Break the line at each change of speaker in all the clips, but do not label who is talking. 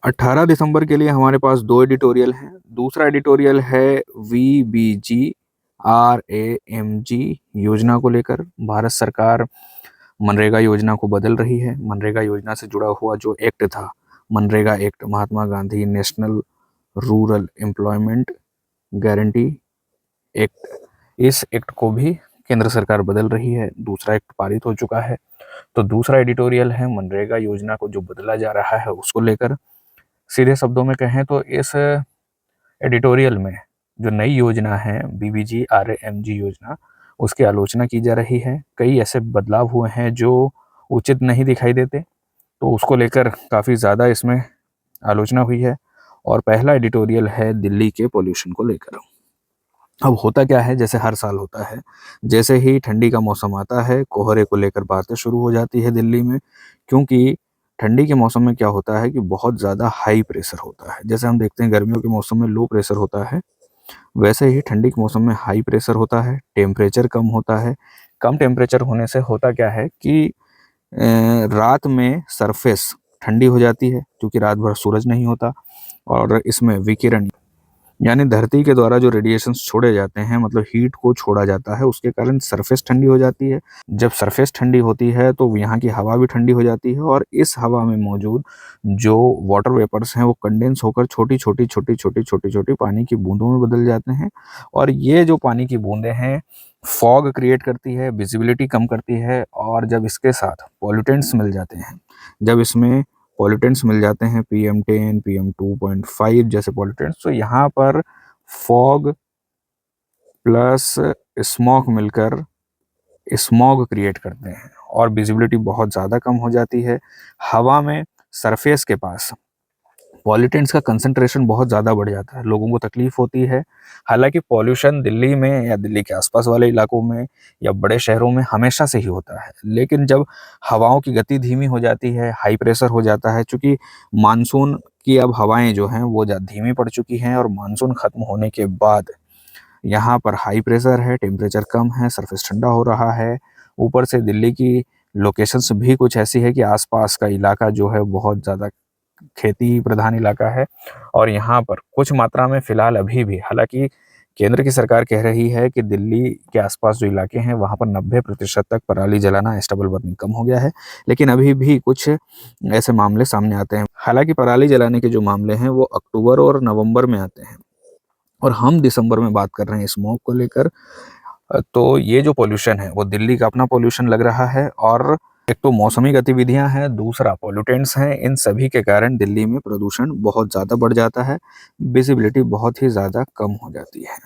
18 दिसंबर के लिए हमारे पास 2 एडिटोरियल हैं। दूसरा एडिटोरियल है VBG-RAMG योजना को लेकर। भारत सरकार मनरेगा योजना को बदल रही है। मनरेगा योजना से जुड़ा हुआ जो एक्ट था, MNREGA act, Mahatma Gandhi national rural employment guarantee act, इस एक्ट को भी केंद्र सरकार बदल रही है। दूसरा एक्ट पारित हो चुका है। तो दूसरा एडिटोरियल है मनरेगा योजना को जो बदला जा रहा है उसको लेकर। सीधे शब्दों में कहें तो इस एडिटोरियल में जो नई योजना है BBG-RAMG योजना, उसकी आलोचना की जा रही है। कई ऐसे बदलाव हुए हैं जो उचित नहीं दिखाई देते, तो उसको लेकर काफ़ी ज़्यादा इसमें आलोचना हुई है। और पहला एडिटोरियल है दिल्ली के पोल्यूशन को लेकर। अब होता क्या है, जैसे हर साल होता है, जैसे ही ठंडी का मौसम आता है कोहरे को लेकर बातें शुरू हो जाती है दिल्ली में। क्योंकि ठंडी के मौसम में क्या होता है कि बहुत ज़्यादा हाई प्रेशर होता है। जैसे हम देखते हैं गर्मियों के मौसम में लो प्रेशर होता है, वैसे ही ठंडी के मौसम में हाई प्रेशर होता है, टेम्परेचर कम होता है। कम टेम्परेचर होने से होता क्या है कि रात में सरफेस ठंडी हो जाती है क्योंकि रात भर सूरज नहीं होता, और इसमें विकिरण यानी धरती के द्वारा जो रेडिएशंस छोड़े जाते हैं, मतलब हीट को छोड़ा जाता है, उसके कारण सरफेस ठंडी हो जाती है। जब सरफेस ठंडी होती है तो यहाँ की हवा भी ठंडी हो जाती है, और इस हवा में मौजूद जो वाटर वेपर्स हैं वो कंडेंस होकर छोटी छोटी छोटी छोटी छोटी छोटी पानी की बूंदों में बदल जाते हैं। और ये जो पानी की बूंदें हैं फॉग क्रिएट करती है, विजिबिलिटी कम करती है। और जब इसके साथ पॉल्यूटेंट्स मिल जाते हैं, जब इसमें पॉल्यूटेंट्स मिल जाते हैं PM10, PM2.5 जैसे पॉल्यूटेंट्स, तो यहाँ पर फॉग प्लस स्मॉग मिलकर स्मॉग क्रिएट करते हैं और विजिबिलिटी बहुत ज़्यादा कम हो जाती है। हवा में सरफेस के पास पॉल्यूटेंट्स का कंसंट्रेशन बहुत ज़्यादा बढ़ जाता है, लोगों को तकलीफ होती है। हालांकि पॉल्यूशन दिल्ली में या दिल्ली के आसपास वाले इलाकों में या बड़े शहरों में हमेशा से ही होता है, लेकिन जब हवाओं की गति धीमी हो जाती है, हाई प्रेशर हो जाता है, चूँकि मानसून की अब हवाएं जो हैं वो धीमी पड़ चुकी हैं, और मानसून खत्म होने के बाद यहाँ पर हाई प्रेशर है, टेम्परेचर कम है, सरफेस ठंडा हो रहा है। ऊपर से दिल्ली की लोकेशंस भी कुछ ऐसी है कि आसपास का इलाका जो है बहुत ज़्यादा खेती प्रधान इलाका है, और यहाँ पर कुछ मात्रा में फिलहाल अभी भी, हालांकि केंद्र की सरकार कह रही है कि दिल्ली के आसपास जो इलाके हैं वहाँ पर 90% तक पराली जलाना, स्टबल बर्निंग कम हो गया है, लेकिन अभी भी कुछ ऐसे मामले सामने आते हैं। हालांकि पराली जलाने के जो मामले हैं वो अक्टूबर और नवंबर में आते हैं, और हम दिसंबर में बात कर रहे हैं स्मोक को लेकर। तो ये जो पोल्यूशन है वो दिल्ली का अपना पोल्यूशन लग रहा है, और एक तो मौसमी गतिविधियां हैं, दूसरा पॉल्यूटेंट्स हैं। इन सभी के कारण दिल्ली में प्रदूषण बहुत ज़्यादा बढ़ जाता है, विजिबिलिटी बहुत ही ज़्यादा कम हो जाती है।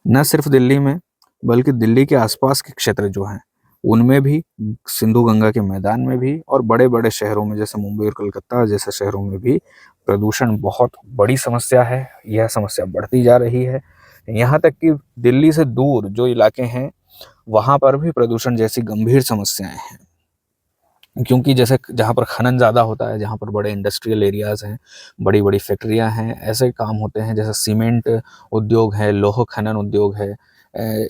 न सिर्फ दिल्ली में बल्कि दिल्ली के आसपास के क्षेत्र जो हैं उनमें भी, सिंधु गंगा के मैदान में भी, और बड़े बड़े शहरों में जैसे मुंबई और कलकत्ता जैसे शहरों में भी प्रदूषण बहुत बड़ी समस्या है। यह समस्या बढ़ती जा रही है। यहाँ तक कि दिल्ली से दूर जो इलाके हैं वहाँ पर भी प्रदूषण जैसी गंभीर समस्याएं हैं, क्योंकि जैसे जहाँ पर खनन ज़्यादा होता है, जहाँ पर बड़े इंडस्ट्रियल एरियाज़ हैं, बड़ी बड़ी फैक्ट्रियाँ हैं, ऐसे काम होते हैं जैसे सीमेंट उद्योग है, लौह खनन उद्योग है,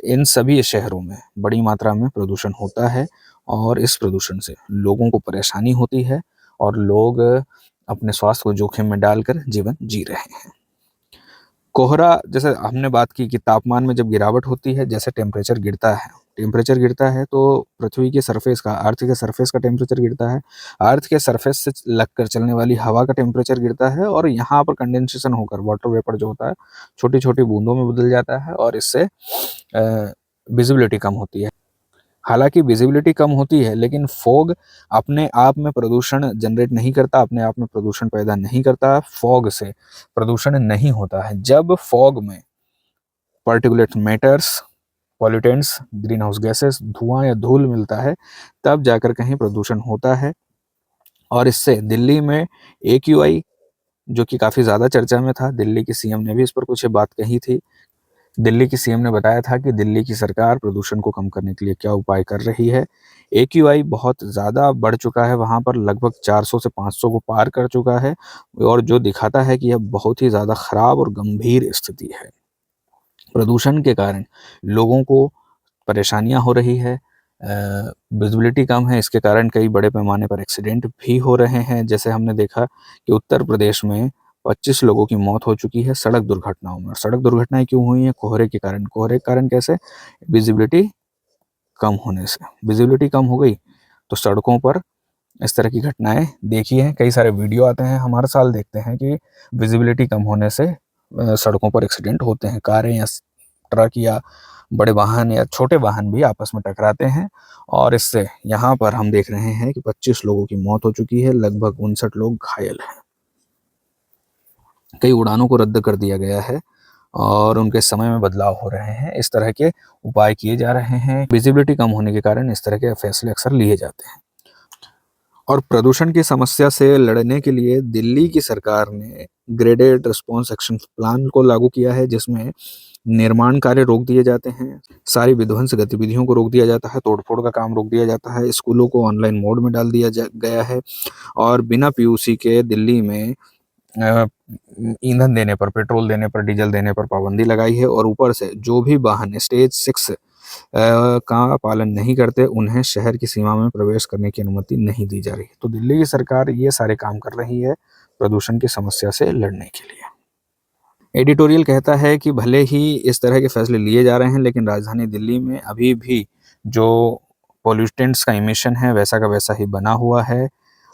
इन सभी शहरों में बड़ी मात्रा में प्रदूषण होता है, और इस प्रदूषण से लोगों को परेशानी होती है, और लोग अपने स्वास्थ्य को जोखिम में डालकर जीवन जी रहे हैं। कोहरा, जैसे हमने बात की कि तापमान में जब गिरावट होती है, जैसे टेम्परेचर गिरता है तो पृथ्वी के सरफेस का, अर्थ के सरफेस का टेम्परेचर गिरता है, अर्थ के सरफेस से लगकर चलने वाली हवा का टेम्परेचर गिरता है, और यहाँ पर कंडेंसेशन होकर वाटर वेपर जो होता है छोटी छोटी बूंदों में बदल जाता है, और इससे विजिबिलिटी कम होती है। हालांकि विजिबिलिटी कम होती है, लेकिन फॉग अपने आप में प्रदूषण जनरेट नहीं करता, अपने आप में प्रदूषण पैदा नहीं करता। फॉग से प्रदूषण नहीं होता है। जब फॉग में particulate matters, pollutants, green house gases, धुआं या धूल मिलता है, तब जाकर कहीं प्रदूषण होता है। और इससे दिल्ली में AQI, जो कि काफ़ी ज़्यादा चर्चा में था, दिल्ली की CM ने भी इस पर कुछ बात कही थी। दिल्ली की CM ने बताया था कि दिल्ली की सरकार प्रदूषण को कम करने के लिए क्या उपाय कर रही है। AQI बहुत ज़्यादा बढ़ चुका है, वहाँ पर लगभग 400 से 500 को पार कर चुका है, और जो दिखाता है कि यह बहुत ही ज़्यादा खराब और गंभीर स्थिति है। प्रदूषण के कारण लोगों को परेशानियां हो रही है, विजिबिलिटी कम है, इसके कारण कई बड़े पैमाने पर एक्सीडेंट भी हो रहे हैं। जैसे हमने देखा कि उत्तर प्रदेश में 25 लोगों की मौत हो चुकी है सड़क दुर्घटनाओं में। सड़क दुर्घटनाएं क्यों हुई हैं? कोहरे के कारण। कोहरे के कारण कैसे? विजिबिलिटी कम होने से। विजिबिलिटी कम हो गई तो सड़कों पर इस तरह की घटनाएं देखी हैं। कई सारे वीडियो आते हैं, हम हर साल देखते हैं कि विजिबिलिटी कम होने से सड़कों पर एक्सीडेंट होते हैं। कारें या ट्रक या बड़े वाहन या छोटे वाहन भी आपस में टकराते हैं और इससे यहाँ पर हम देख रहे हैं कि 25 लोगों की मौत हो चुकी है, लगभग 59 लोग घायल हैं। कई उड़ानों को रद्द कर दिया गया है और उनके समय में बदलाव हो रहे हैं। इस तरह के उपाय किए जा रहे हैं। विजिबिलिटी कम होने के कारण इस तरह के फैसले अक्सर लिए जाते हैं। और प्रदूषण की समस्या से लड़ने के लिए दिल्ली की सरकार ने ग्रेडेड रिस्पॉन्स एक्शन प्लान को लागू किया है, जिसमें निर्माण कार्य रोक दिए जाते हैं, सारी विध्वंस गतिविधियों को रोक दिया जाता है, तोड़फोड़ का काम रोक दिया जाता है, स्कूलों को ऑनलाइन मोड में डाल दिया गया है और बिना पीयूसी के दिल्ली में ईंधन देने पर, पेट्रोल देने पर, डीजल देने पर पाबंदी लगाई है। और ऊपर से जो भी वाहन स्टेज 6 का पालन नहीं करते उन्हें शहर की सीमा में प्रवेश करने की अनुमति नहीं दी जा रही। तो दिल्ली की सरकार ये सारे काम कर रही है प्रदूषण की समस्या से लड़ने के लिए। एडिटोरियल कहता है कि भले ही इस तरह के फैसले लिए जा रहे हैं, लेकिन राजधानी दिल्ली में अभी भी जो पॉल्यूटेंट्स का इमिशन है वैसा का वैसा ही बना हुआ है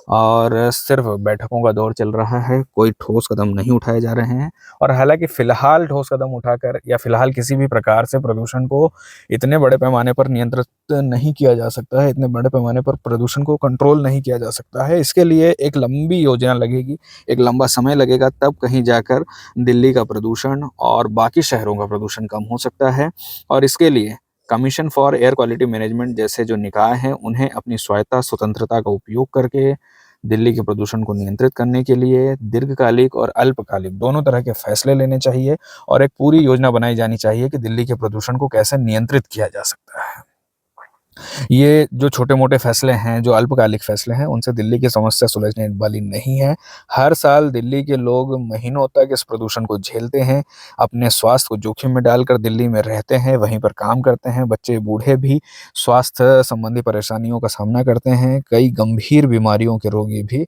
और सिर्फ बैठकों का दौर चल रहा है, कोई ठोस कदम नहीं उठाए जा रहे हैं। और हालांकि फिलहाल ठोस कदम उठाकर या फिलहाल किसी भी प्रकार से प्रदूषण को इतने बड़े पैमाने पर नियंत्रित नहीं किया जा सकता है, इतने बड़े पैमाने पर प्रदूषण को कंट्रोल नहीं किया जा सकता है। इसके लिए एक लंबी योजना लगेगी, एक लंबा समय लगेगा, तब कहीं जाकर दिल्ली का प्रदूषण और बाकी शहरों का प्रदूषण कम हो सकता है। और इसके लिए commission for air quality management जैसे जो निकाय हैं उन्हें अपनी स्वायत्ता स्वतंत्रता का उपयोग करके दिल्ली के प्रदूषण को नियंत्रित करने के लिए दीर्घकालिक और अल्पकालिक दोनों तरह के फैसले लेने चाहिए और एक पूरी योजना बनाई जानी चाहिए कि दिल्ली के प्रदूषण को कैसे नियंत्रित किया जा सकता है। ये जो छोटे-मोटे फैसले हैं, जो अल्पकालिक फैसले हैं, उनसे दिल्ली की समस्या सुलझने वाली नहीं है। हर साल दिल्ली के लोग महीनों तक इस प्रदूषण को झेलते हैं, अपने स्वास्थ्य को जोखिम में डालकर दिल्ली में रहते हैं, वहीं पर काम करते हैं। बच्चे बूढ़े भी स्वास्थ्य संबंधी परेशानियों का सामना करते हैं। कई गंभीर बीमारियों के रोगी भी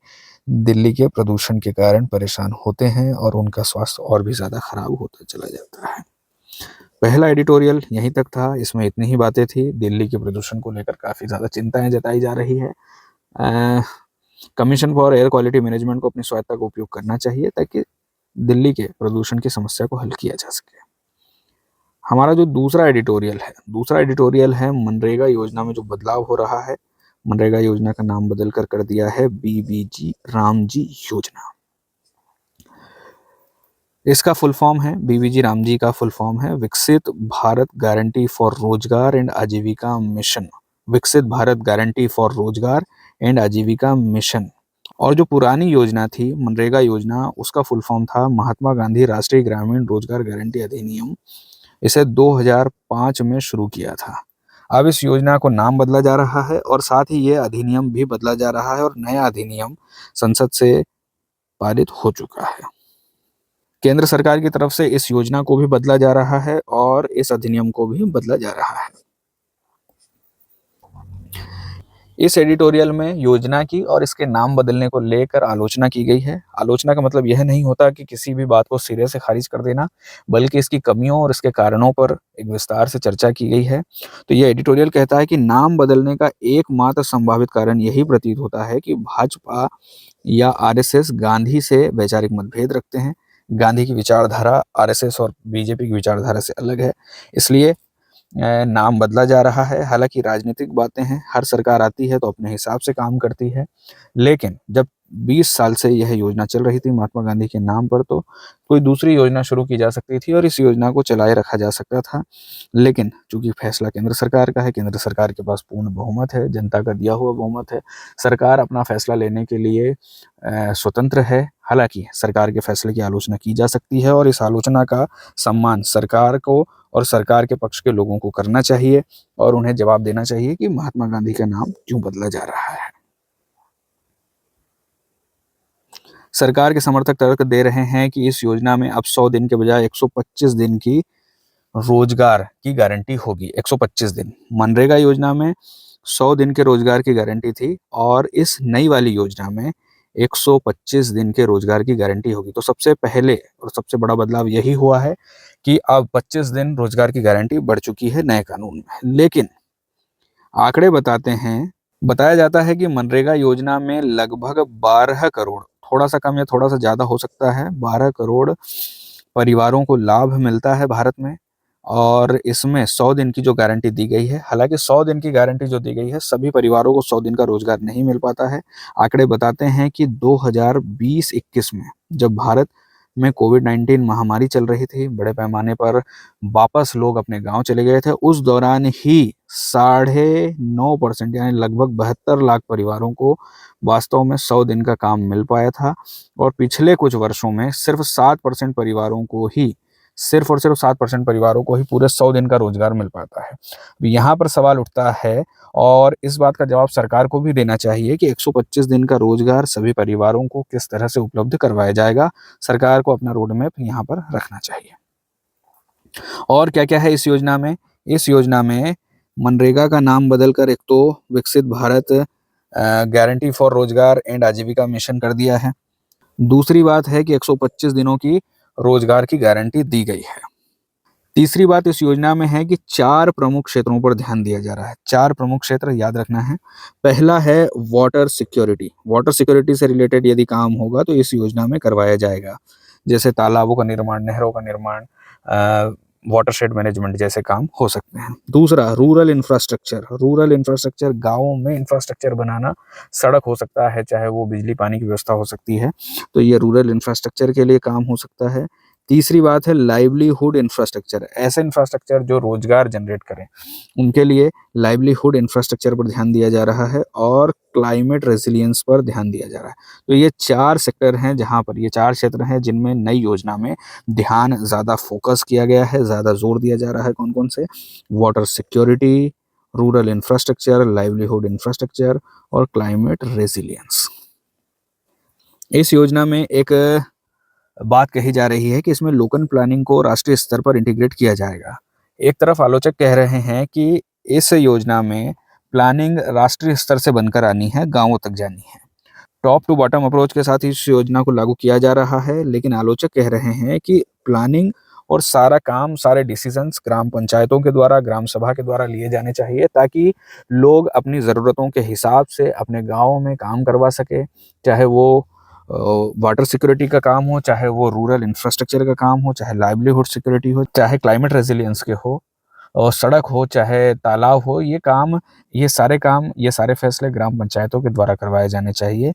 दिल्ली के प्रदूषण के कारण परेशान होते हैं और उनका स्वास्थ्य और भी ज़्यादा खराब होता चला जाता है। पहला एडिटोरियल यहीं तक था, इसमें इतनी ही बातें थी। दिल्ली के प्रदूषण को लेकर काफ़ी ज़्यादा चिंताएं जताई जा रही है। Commission for air quality management को अपनी स्वायत्ता का उपयोग करना चाहिए ताकि दिल्ली के प्रदूषण की समस्या को हल किया जा सके। हमारा जो दूसरा एडिटोरियल है मनरेगा योजना में जो बदलाव हो रहा है। मनरेगा योजना का नाम बदल कर दिया है बीबीजी रामजी योजना। इसका फुल फॉर्म है, बीबीजी रामजी का फुल फॉर्म है विकसित भारत गारंटी फॉर रोजगार एंड आजीविका मिशन। विकसित भारत गारंटी फॉर रोजगार एंड आजीविका मिशन। और जो पुरानी योजना थी मनरेगा योजना, उसका फुल फॉर्म था महात्मा गांधी राष्ट्रीय ग्रामीण रोजगार गारंटी अधिनियम। इसे 2005 में शुरू किया था। अब इस योजना को नाम बदला जा रहा है और साथ ही ये अधिनियम भी बदला जा रहा है और नया अधिनियम संसद से पारित हो चुका है। केंद्र सरकार की तरफ से इस योजना को भी बदला जा रहा है और इस अधिनियम को भी बदला जा रहा है। इस एडिटोरियल में योजना की और इसके नाम बदलने को लेकर आलोचना की गई है। आलोचना का मतलब यह नहीं होता कि किसी भी बात को सिरे से खारिज कर देना, बल्कि इसकी कमियों और इसके कारणों पर एक विस्तार से चर्चा की गई है। तो यह एडिटोरियल कहता है कि नाम बदलने का एकमात्र संभावित कारण यही प्रतीत होता है कि भाजपा या आरएसएस गांधी से वैचारिक मतभेद रखते हैं। गांधी की विचारधारा आरएसएस और बीजेपी की विचारधारा से अलग है, इसलिए नाम बदला जा रहा है। हालांकि राजनीतिक बातें हैं, हर सरकार आती है तो अपने हिसाब से काम करती है, लेकिन जब 20 साल से यह योजना चल रही थी महात्मा गांधी के नाम पर, तो कोई दूसरी योजना शुरू की जा सकती थी और इस योजना को चलाए रखा जा सकता था। लेकिन चूंकि फैसला केंद्र सरकार का है, केंद्र सरकार के पास पूर्ण बहुमत है, जनता का दिया हुआ बहुमत है, सरकार अपना फैसला लेने के लिए स्वतंत्र है। हालांकि सरकार के फैसले की आलोचना की जा सकती है और इस आलोचना का सम्मान सरकार को और सरकार के पक्ष के लोगों को करना चाहिए और उन्हें जवाब देना चाहिए कि महात्मा गांधी का नाम क्यों बदला जा रहा है। सरकार के समर्थक तर्क दे रहे हैं कि इस योजना में अब 100 दिन के बजाय 125 दिन की रोजगार की गारंटी होगी 125 दिन। मनरेगा योजना में 100 दिन के रोजगार की गारंटी थी और इस नई वाली योजना में 125 दिन के रोजगार की गारंटी होगी। तो सबसे पहले और सबसे बड़ा बदलाव यही हुआ है कि अब 25 दिन रोजगार की गारंटी बढ़ चुकी है नए कानून में। लेकिन आंकड़े बताते हैं, बताया जाता है कि मनरेगा योजना में लगभग 12 करोड़, थोड़ा सा कम या थोड़ा सा ज्यादा हो सकता है, 12 करोड़ परिवारों को लाभ मिलता है भारत में। और इसमें 100 दिन की जो गारंटी दी गई है, हालांकि 100 दिन की गारंटी जो दी गई है, सभी परिवारों को 100 दिन का रोजगार नहीं मिल पाता है। आंकड़े बताते हैं कि 2020-21 में जब भारत में कोविड-19 महामारी चल रही थी, बड़े पैमाने पर वापस लोग अपने गांव चले गए थे, उस दौरान ही 9.5% यानी लगभग 72 लाख परिवारों को वास्तव में 100 दिन का काम मिल पाया था। और पिछले कुछ वर्षों में सिर्फ 7% परिवारों को ही, सिर्फ और सिर्फ 7% परिवारों को ही पूरे 100 दिन का रोजगार मिल पाता है। यहाँ पर सवाल उठता है और इस बात का जवाब सरकार को भी देना चाहिए कि 125 दिन का रोजगार सभी परिवारों को किस तरह से उपलब्ध करवाया जाएगा। सरकार को अपना रोड मैप यहाँ पर रखना चाहिए। और क्या क्या है इस योजना में? इस योजना में मनरेगा का नाम बदलकर एक तो विकसित भारत गारंटी फॉर रोजगार एंड आजीविका मिशन कर दिया है। दूसरी बात है कि 125 दिनों की रोजगार की गारंटी दी गई है। तीसरी बात इस योजना में है कि 4 प्रमुख क्षेत्रों पर ध्यान दिया जा रहा है। 4 प्रमुख क्षेत्र याद रखना है। पहला है वाटर सिक्योरिटी। वाटर सिक्योरिटी से रिलेटेड यदि काम होगा तो इस योजना में करवाया जाएगा, जैसे तालाबों का निर्माण, नहरों का निर्माण, वाटरशेड मैनेजमेंट जैसे काम हो सकते हैं। दूसरा रूरल इंफ्रास्ट्रक्चर। रूरल इंफ्रास्ट्रक्चर, गाँवों में इंफ्रास्ट्रक्चर बनाना, सड़क हो सकता है, चाहे वो बिजली पानी की व्यवस्था हो सकती है, तो ये रूरल इंफ्रास्ट्रक्चर के लिए काम हो सकता है। तीसरी बात है लाइवलीहुड इंफ्रास्ट्रक्चर। ऐसे इंफ्रास्ट्रक्चर जो रोजगार जनरेट करें, उनके लिए लाइवलीहुड इंफ्रास्ट्रक्चर पर ध्यान दिया जा रहा है और क्लाइमेट रेजिलियंस पर ध्यान दिया जा रहा है। तो ये 4 सेक्टर हैं जहां पर, ये 4 क्षेत्र हैं जिनमें नई योजना में ध्यान ज़्यादा फोकस किया गया है, ज़्यादा जोर दिया जा रहा है। कौन कौन से? Water security, rural infrastructure, livelihood infrastructure और क्लाइमेट रेजिलियंस। इस योजना में एक बात कही जा रही है कि इसमें लोकल प्लानिंग को राष्ट्रीय स्तर पर इंटीग्रेट किया जाएगा। एक तरफ आलोचक कह रहे हैं कि इस योजना में प्लानिंग राष्ट्रीय स्तर से बनकर आनी है, गांवों तक जानी है। टॉप टू बॉटम अप्रोच के साथ इस योजना को लागू किया जा रहा है, लेकिन आलोचक कह रहे हैं कि प्लानिंग और सारा काम, सारे डिसीजंस ग्राम पंचायतों के द्वारा, ग्राम सभा के द्वारा लिए जाने चाहिए, ताकि लोग अपनी ज़रूरतों के हिसाब से अपने गाँव में काम करवा सके, चाहे वो वाटर सिक्योरिटी का काम हो, चाहे वो रूरल इंफ्रास्ट्रक्चर का काम हो, चाहे लाइवलीहुड सिक्योरिटी हो, चाहे क्लाइमेट रेजिलियंस के हो, और सड़क हो, चाहे तालाब हो, ये काम, ये सारे काम, ये सारे फैसले ग्राम पंचायतों के द्वारा करवाए जाने चाहिए।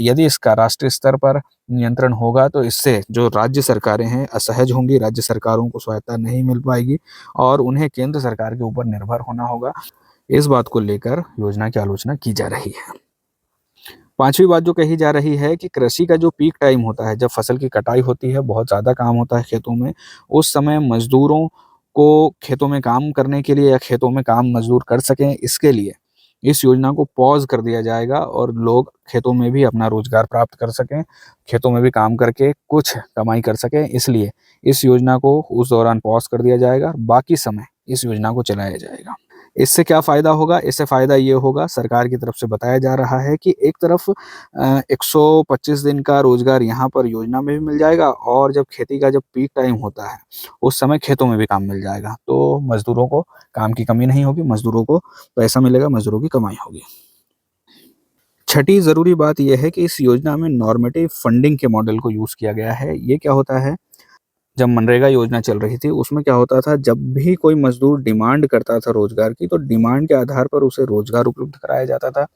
यदि इसका राष्ट्रीय स्तर पर नियंत्रण होगा तो इससे जो राज्य सरकारें हैं असहज होंगी, राज्य सरकारों को स्वायत्ता नहीं मिल पाएगी और उन्हें केंद्र सरकार के ऊपर निर्भर होना होगा। इस बात को लेकर योजना की आलोचना की जा रही है। पांचवी बात जो कही जा रही है कि कृषि का जो पीक टाइम होता है, जब फसल की कटाई होती है, बहुत ज़्यादा काम होता है खेतों में, उस समय मजदूरों को खेतों में काम करने के लिए या खेतों में काम मजदूर कर सकें, इसके लिए इस योजना को पॉज कर दिया जाएगा और लोग खेतों में भी अपना रोजगार प्राप्त कर सकें, खेतों में भी काम करके कुछ कमाई कर सकें। इसलिए इस योजना को उस दौरान पॉज कर दिया जाएगा, बाकी समय इस योजना को चलाया जाएगा। इससे क्या फ़ायदा होगा? इससे फ़ायदा ये होगा, सरकार की तरफ से बताया जा रहा है कि एक तरफ 125 दिन का रोज़गार यहाँ पर योजना में भी मिल जाएगा और जब खेती का जब पीक टाइम होता है, उस समय खेतों में भी काम मिल जाएगा। तो मज़दूरों को काम की कमी नहीं होगी, मज़दूरों को पैसा मिलेगा, मज़दूरों की कमाई होगी। छठी ज़रूरी बात ये है कि इस योजना में नॉर्मेटिव फंडिंग के मॉडल को यूज़ किया गया है। ये क्या होता है? जब मनरेगा योजना चल रही थी उसमें क्या होता था, जब भी कोई मजदूर डिमांड करता था रोजगार की, तो डिमांड के आधार पर उसे रोजगार उपलब्ध कराया जाता था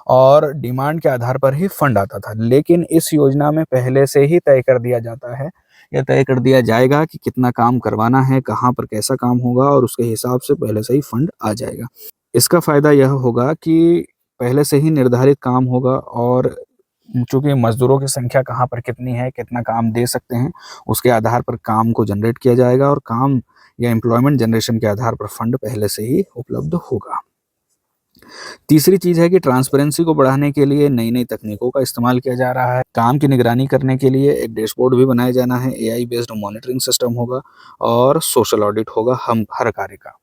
और डिमांड के आधार पर ही फंड आता था। लेकिन इस योजना में पहले से ही तय कर दिया जाता है, या तय कर दिया जाएगा कि कितना काम करवाना है, कहाँ पर कैसा काम होगा और उसके हिसाब से पहले से ही फंड आ जाएगा। इसका फायदा यह होगा कि पहले से ही निर्धारित काम होगा और चूँकि मज़दूरों की संख्या कहाँ पर कितनी है, कितना काम दे सकते हैं, उसके आधार पर काम को जनरेट किया जाएगा और काम या एम्प्लॉयमेंट जनरेशन के आधार पर फंड पहले से ही उपलब्ध होगा। तीसरी चीज़ है कि ट्रांसपेरेंसी को बढ़ाने के लिए नई-नई तकनीकों का इस्तेमाल किया जा रहा है। काम की निगरानी करने के लिए एक डैशबोर्ड भी बनाया जाना है, एआई बेस्ड मॉनिटरिंग सिस्टम होगा और सोशल ऑडिट होगा हम हर कार्य का।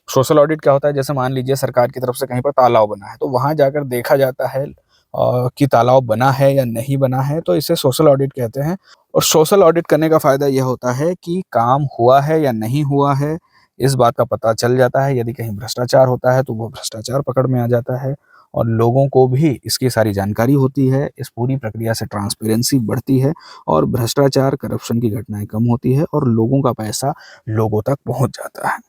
सोशल ऑडिट क्या होता है, जैसे मान लीजिए सरकार की तरफ से कहीं पर तालाब बना है, तो वहाँ जाकर देखा जाता है कि तालाब बना है या नहीं बना है, तो इसे सोशल ऑडिट कहते हैं। और सोशल ऑडिट करने का फ़ायदा यह होता है कि काम हुआ है या नहीं हुआ है, इस बात का पता चल जाता है। यदि कहीं भ्रष्टाचार होता है, तो वो भ्रष्टाचार पकड़ में आ जाता है और लोगों को भी इसकी सारी जानकारी होती है। इस पूरी प्रक्रिया से ट्रांसपेरेंसी बढ़ती है और भ्रष्टाचार, करप्शन की घटनाएँ कम होती है और लोगों का पैसा लोगों तक पहुँच जाता है।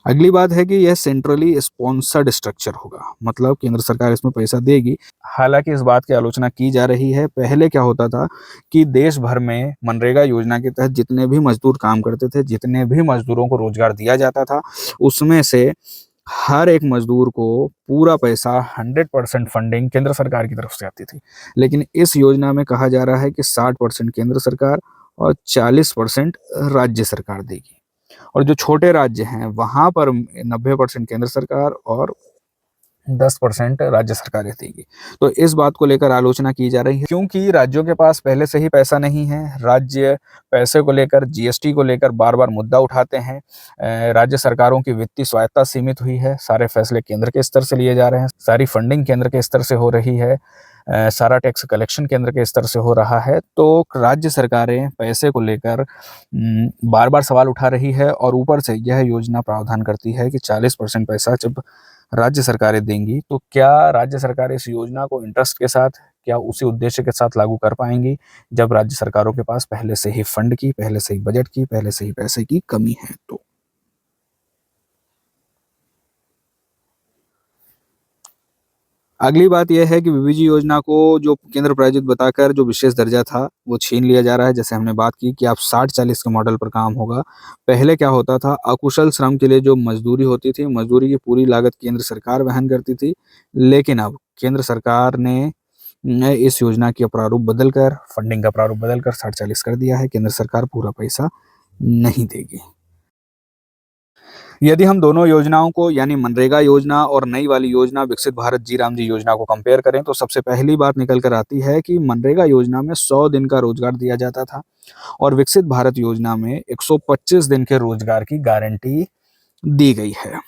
अगली बात है कि यह सेंट्रली स्पॉन्सर्ड स्ट्रक्चर होगा, मतलब केंद्र सरकार इसमें पैसा देगी। हालाँकि इस बात की आलोचना की जा रही है, पहले क्या होता था कि देश भर में मनरेगा योजना के तहत जितने भी मज़दूर काम करते थे, जितने भी मज़दूरों को रोज़गार दिया जाता था, उसमें से हर एक मज़दूर को पूरा पैसा 100% फंडिंग केंद्र सरकार की तरफ से आती थी। लेकिन इस योजना में कहा जा रहा है कि 60% केंद्र सरकार और 40% राज्य सरकार देगी। और जो छोटे राज्य हैं, वहाँ पर 90% केंद्र सरकार और 10% राज्य सरकारें देंगी। तो इस बात को लेकर आलोचना की जा रही है, क्योंकि राज्यों के पास पहले से ही पैसा नहीं है। राज्य पैसे को लेकर, जीएसटी को लेकर बार-बार मुद्दा उठाते हैं। राज्य सरकारों की वित्तीय स्वायत्ता सीमित हुई है, सारे फैसले केंद्र के स्तर से लिए जा रहे हैं, सारी फंडिंग केंद्र के स्तर से हो रही है, सारा टैक्स कलेक्शन केंद्र के स्तर से हो रहा है। तो राज्य सरकारें पैसे को लेकर बार-बार सवाल उठा रही है और ऊपर से यह योजना प्रावधान करती है कि 40% पैसा जब राज्य सरकारें देंगी, तो क्या राज्य सरकारें इस योजना को इंटरेस्ट के साथ, क्या उसी उद्देश्य के साथ लागू कर पाएँगी, जब राज्य सरकारों के पास पहले से ही फंड की, पहले से ही बजट की, पहले से ही पैसे की कमी है तो। अगली बात यह है कि बीबीजी योजना को जो केंद्र प्रायोजित बताकर जो विशेष दर्जा था, वो छीन लिया जा रहा है। जैसे हमने बात की कि अब 60-40 के मॉडल पर काम होगा। पहले क्या होता था, अकुशल श्रम के लिए जो मज़दूरी होती थी, मज़दूरी की पूरी लागत केंद्र सरकार वहन करती थी। लेकिन अब केंद्र सरकार ने इस योजना की प्रारूप बदलकर, फंडिंग का प्रारूप बदलकर 60-40 कर दिया है। केंद्र सरकार पूरा पैसा नहीं देगी। यदि हम दोनों योजनाओं को, यानी मनरेगा योजना और नई वाली योजना विकसित भारत जी राम जी योजना को कंपेयर करें, तो सबसे पहली बात निकल कर आती है कि मनरेगा योजना में 100 दिन का रोजगार दिया जाता था और विकसित भारत योजना में 125 दिन के रोजगार की गारंटी दी गई है।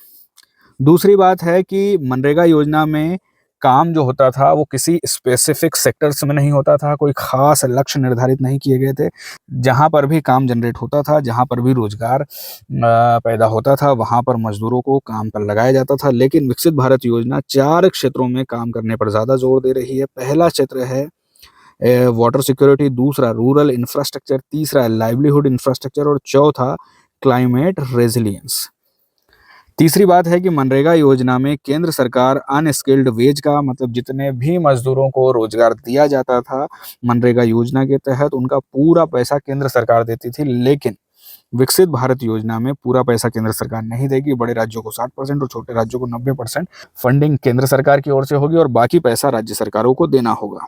दूसरी बात है कि मनरेगा योजना में काम जो होता था, वो किसी स्पेसिफिक सेक्टर्स में नहीं होता था, कोई खास लक्ष्य निर्धारित नहीं किए गए थे। जहाँ पर भी काम जनरेट होता था, जहाँ पर भी रोजगार पैदा होता था, वहाँ पर मज़दूरों को काम पर लगाया जाता था। लेकिन विकसित भारत योजना 4 क्षेत्रों में काम करने पर ज़्यादा जोर दे रही है। पहला क्षेत्र है वाटर सिक्योरिटी, दूसरा रूरल इंफ्रास्ट्रक्चर, तीसरा लाइवलीहुड इंफ्रास्ट्रक्चर और चौथा क्लाइमेट रेजिलियंस। तीसरी बात है कि मनरेगा योजना में केंद्र सरकार अनस्किल्ड वेज का, मतलब जितने भी मज़दूरों को रोज़गार दिया जाता था मनरेगा योजना के तहत, उनका पूरा पैसा केंद्र सरकार देती थी। लेकिन विकसित भारत योजना में पूरा पैसा केंद्र सरकार नहीं देगी। बड़े राज्यों को 60% और छोटे राज्यों को 90% फंडिंग केंद्र सरकार की ओर से होगी और बाकी पैसा राज्य सरकारों को देना होगा।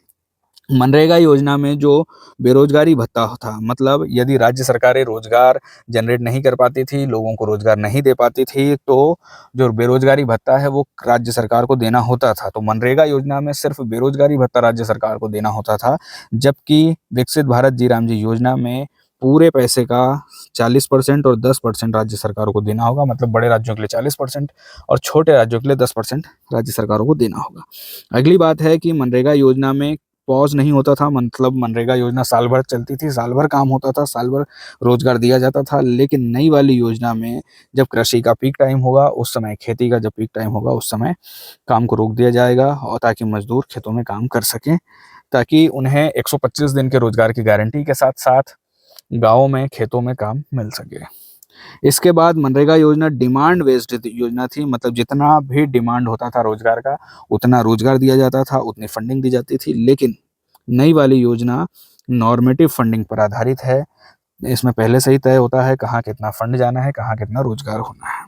मनरेगा योजना में जो बेरोजगारी भत्ता था, मतलब यदि राज्य सरकारें रोजगार जनरेट नहीं कर पाती थी, लोगों को रोजगार नहीं दे पाती थी, तो जो बेरोजगारी भत्ता है वो राज्य सरकार को देना होता था। तो मनरेगा योजना में सिर्फ बेरोजगारी भत्ता राज्य सरकार को देना होता था, जबकि विकसित भारत जी राम जी योजना में पूरे पैसे का 40% और 10% राज्य सरकारों को देना होगा। मतलब बड़े राज्यों के लिए 40% और छोटे राज्यों के लिए 10% राज्य सरकारों को देना होगा। अगली बात है कि मनरेगा योजना में पॉज़ नहीं होता था, मतलब मनरेगा योजना साल भर चलती थी, साल भर काम होता था, साल भर रोज़गार दिया जाता था। लेकिन नई वाली योजना में जब कृषि का पीक टाइम होगा, उस समय खेती का जब पीक टाइम होगा, उस समय काम को रोक दिया जाएगा और ताकि मज़दूर खेतों में काम कर सकें, ताकि उन्हें 125 दिन के रोज़गार की गारंटी के साथ-साथ गाँवों में, खेतों में काम मिल सके। इसके बाद मनरेगा योजना डिमांड बेस्ड योजना थी, मतलब जितना भी डिमांड होता था रोजगार का, उतना रोजगार दिया जाता था, उतनी फंडिंग दी जाती थी। लेकिन नई वाली योजना नॉर्मेटिव फंडिंग पर आधारित है। इसमें पहले से ही तय होता है कहाँ कितना फंड जाना है, कहाँ कितना रोजगार होना है।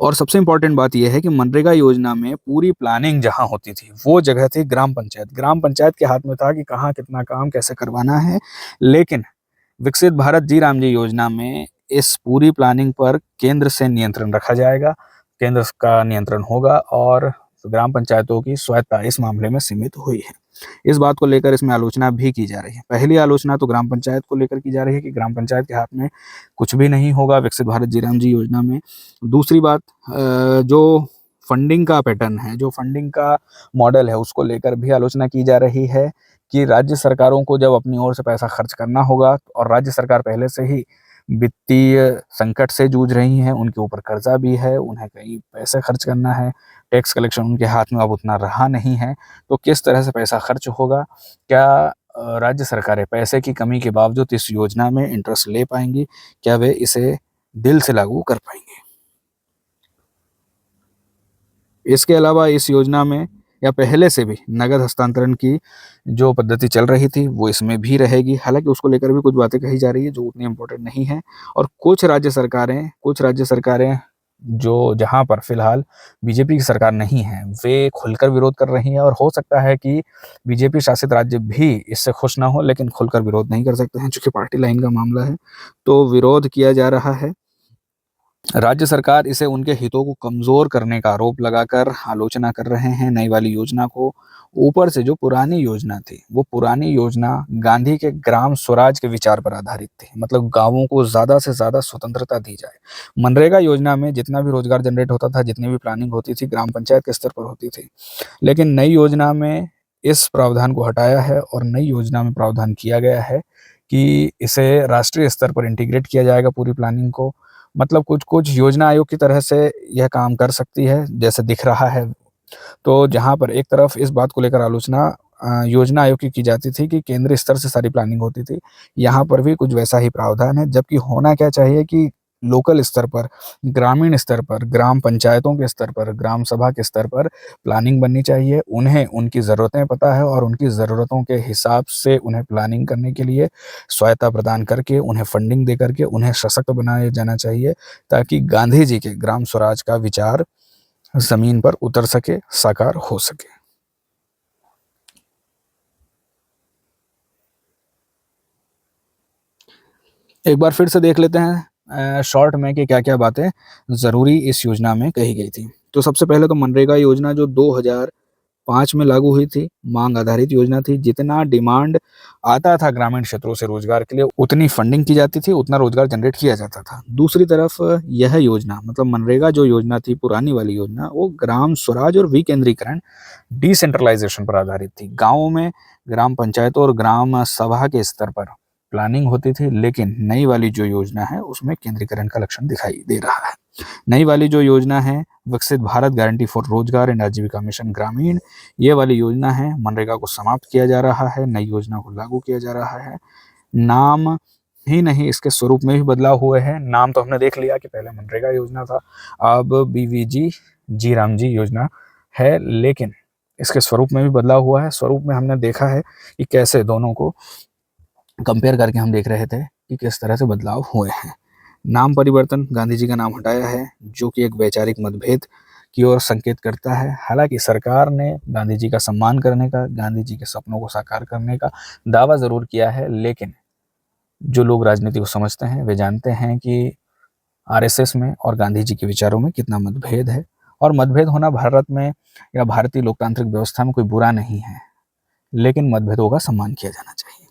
और सबसे इम्पोर्टेंट बात यह है कि मनरेगा योजना में पूरी प्लानिंग जहाँ होती थी, वो जगह थी ग्राम पंचायत। ग्राम पंचायत के हाथ में था कि कहाँ कितना काम कैसे करवाना है। लेकिन विकसित भारत जी राम जी योजना में इस पूरी प्लानिंग पर केंद्र से नियंत्रण रखा जाएगा। केंद्र का नियंत्रण होगा और ग्राम पंचायतों की स्वायत्ता इस मामले में सीमित हुई है। इस बात को लेकर इसमें आलोचना भी की जा रही है। पहली आलोचना तो ग्राम पंचायत को लेकर की जा रही है कि ग्राम पंचायत के हाथ में कुछ भी नहीं होगा विकसित भारत जी राम जी योजना में। दूसरी बात, जो फंडिंग का पैटर्न है, जो फंडिंग का मॉडल है, उसको लेकर भी आलोचना की जा रही है कि राज्य सरकारों को जब अपनी ओर से पैसा खर्च करना होगा और राज्य सरकार पहले से ही वित्तीय संकट से जूझ रही हैं, उनके ऊपर कर्जा भी है, उन्हें कई पैसे खर्च करना है, टैक्स कलेक्शन उनके हाथ में अब उतना रहा नहीं है, तो किस तरह से पैसा खर्च होगा? क्या राज्य सरकारें पैसे की कमी के बावजूद इस योजना में इंटरेस्ट ले पाएंगी? क्या वे इसे दिल से लागू कर पाएंगे? इसके अलावा इस योजना में या पहले से भी नगद हस्तांतरण की जो पद्धति चल रही थी वो इसमें भी रहेगी। हालांकि उसको लेकर भी कुछ बातें कही जा रही है जो उतनी इम्पोर्टेंट नहीं है। और कुछ राज्य सरकारें जो जहां पर फिलहाल बीजेपी की सरकार नहीं है, वे खुलकर विरोध कर रही हैं। और हो सकता है कि बीजेपी शासित राज्य भी इससे खुश ना हो, लेकिन खुलकर विरोध नहीं कर सकते हैं चूंकि पार्टी लाइन का मामला है, तो विरोध किया जा रहा है। राज्य सरकार इसे उनके हितों को कमजोर करने का आरोप लगाकर आलोचना कर रहे हैं नई वाली योजना को। ऊपर से जो पुरानी योजना थी, वो पुरानी योजना गांधी के ग्राम स्वराज के विचार पर आधारित थी, मतलब गांवों को ज्यादा से ज्यादा स्वतंत्रता दी जाए। मनरेगा योजना में जितना भी रोजगार जनरेट होता था, जितनी भी प्लानिंग होती थी, ग्राम पंचायत के स्तर पर होती थी। लेकिन नई योजना में इस प्रावधान को हटाया है और नई योजना में प्रावधान किया गया है कि इसे राष्ट्रीय स्तर पर इंटीग्रेट किया जाएगा पूरी प्लानिंग को। मतलब कुछ कुछ योजना आयोग की तरह से यह काम कर सकती है जैसे दिख रहा है। तो जहां पर एक तरफ इस बात को लेकर आलोचना योजना आयोग की जाती थी कि केंद्रीय स्तर से सारी प्लानिंग होती थी, यहाँ पर भी कुछ वैसा ही प्रावधान है। जबकि होना क्या चाहिए कि लोकल स्तर पर, ग्रामीण स्तर पर, ग्राम पंचायतों के स्तर पर, ग्राम सभा के स्तर पर प्लानिंग बननी चाहिए। उन्हें उनकी ज़रूरतें पता है और उनकी ज़रूरतों के हिसाब से उन्हें प्लानिंग करने के लिए स्वायत्ता प्रदान करके, उन्हें फंडिंग दे करके उन्हें सशक्त बनाया जाना चाहिए, ताकि गांधी जी के ग्राम स्वराज का विचार जमीन पर उतर सके, साकार हो सके। एक बार फिर से देख लेते हैं शॉर्ट में कि क्या क्या बातें ज़रूरी इस योजना में कही गई थी। तो सबसे पहले तो मनरेगा योजना जो 2005 में लागू हुई थी, मांग आधारित योजना थी। जितना डिमांड आता था ग्रामीण क्षेत्रों से रोजगार के लिए, उतनी फंडिंग की जाती थी, उतना रोजगार जनरेट किया जाता था। दूसरी तरफ यह योजना, मतलब मनरेगा जो योजना थी, पुरानी वाली योजना, वो ग्राम स्वराज और विकेंद्रीकरण, डिसेंट्रलाइजेशन पर आधारित थी। गाँवों में ग्राम पंचायतों और ग्राम सभा के स्तर पर प्लानिंग होती थी, लेकिन नई वाली जो योजना है उसमें केंद्रीकरण का लक्षण दिखाई दे रहा है। नई वाली जो योजना है, विकसित भारत गारंटी फॉर रोजगार एंड आजीविका मिशन ग्रामीण, ये वाली योजना है, मनरेगा को समाप्त किया जा रहा है, नई योजना को लागू किया जा रहा है। नाम ही नहीं, इसके स्वरूप में भी बदलाव हुए हैं। नाम तो हमने देख लिया कि पहले मनरेगा योजना था, अब बीवीजी जी राम जी योजना है, लेकिन इसके स्वरूप में भी बदलाव हुआ है। स्वरूप में हमने देखा है कि कैसे दोनों को कंपेयर करके हम देख रहे थे कि किस तरह से बदलाव हुए हैं। नाम परिवर्तन, गांधी जी का नाम हटाया है, जो कि एक वैचारिक मतभेद की ओर संकेत करता है। हालांकि सरकार ने गांधी जी का सम्मान करने का, गांधी जी के सपनों को साकार करने का दावा जरूर किया है, लेकिन जो लोग राजनीति को समझते हैं वे जानते हैं कि आरएसएस में और गांधी जी के विचारों में कितना मतभेद है। और मतभेद होना भारत में या भारतीय लोकतांत्रिक व्यवस्था में कोई बुरा नहीं है, लेकिन मतभेदों का सम्मान किया जाना चाहिए।